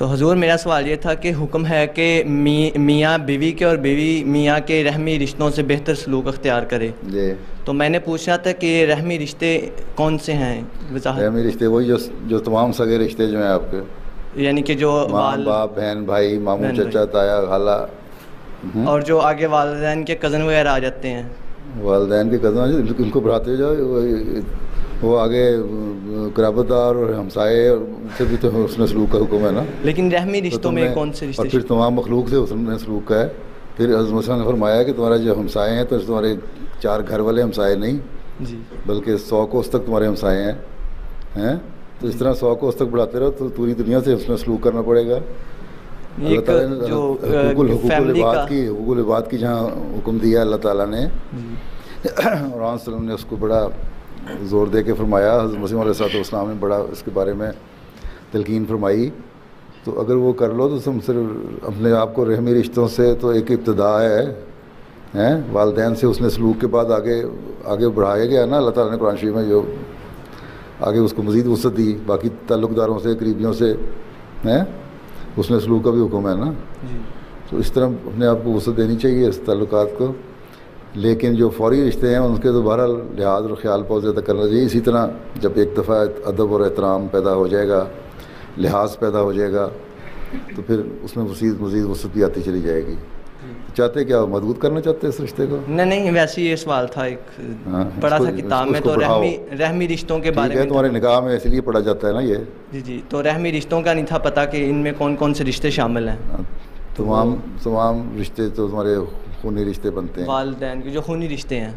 تو حضور میرا سوال یہ تھا کہ حکم ہے کہ میاں بیوی کے اور بیوی میاں کے رحمی رشتوں سے بہتر سلوک اختیار کرے جی. تو میں نے پوچھا تھا کہ یہ رحمی رشتے کون سے ہیں؟ رحمی رشتے وہی جو تمام سگے رشتے جو ہیں آپ کے، یعنی کہ جو ماں باپ بہن بھائی ماموں چچا تایا خالہ، اور جو آگے والدین کے کزن وغیرہ آ جاتے ہیں. والدین کے کزن ان کو بڑھاتے جاؤ، وہ آگے قرابت دار اور ہمسائے سے بھی تو حسن سلوک کا حکم ہے نا. لیکن رحمی رشتوں میں کون سے رشتے؟ اور پھر تمام مخلوق سے حسن سلوک کا ہے. پھر حضرت صلی اللہ علیہ وسلم نے فرمایا کہ تمہارے جو ہمسائے ہیں تو تمہارے 4 گھر والے ہمسائے نہیں جی، بلکہ 100 کوس تک تمہارے ہمسائے ہیں. تو اس طرح 100 کوس تک بڑھاتے رہو تو پوری دنیا سے حسن سلوک کرنا پڑے گا. اللہ تعالیٰ نے حقوق العباد کی جہاں حکم دیا اللہ تعالیٰ نے، اور علیہ وسلم نے اس کو بڑا زور دے کے فرمایا. حضرت مسیح علیہ السلام نے بڑا اس کے بارے میں تلقین فرمائی. تو اگر وہ کر لو تو تم صرف اپنے آپ کو رحمی رشتوں سے تو ایک ابتدا ہے والدین سے حسن سلوک کے بعد آگے بڑھایا گیا نا. اللہ تعالیٰ نے قرآن شریف میں جو آگے اس کو مزید وسعت دی، باقی تعلق داروں سے قریبیوں سے حسن سلوک کا بھی حکم ہے نا. تو اس طرح اپنے آپ کو وسعت دینی چاہیے اس تعلقات کو. لیکن جو فوری رشتے ہیں ان کے تو بہرحال لحاظ اور خیال بہت زیادہ کرنا چاہیے. اسی طرح جب ایک دفعہ ادب اور احترام پیدا ہو جائے گا، لحاظ پیدا ہو جائے گا، تو پھر اس میں مزید وسعت بھی آتی چلی جائے گی. چاہتے کیا مضبوط کرنا چاہتے اس رشتے کو؟ نہیں ویسے یہ سوال تھا ایک پڑھا تھا کتاب میں، تو رحمی رشتوں کے بارے میں تمہارے نکاح میں اس لیے پڑھا جاتا ہے نا یہ. جی تو رحمی رشتوں کا نہیں تھا پتہ کہ ان میں کون کون سے رشتے شامل ہیں. تمام رشتے تو تمہارے خونی رشتے بنتے ہیں، والدین کے جو خونی رشتے ہیں.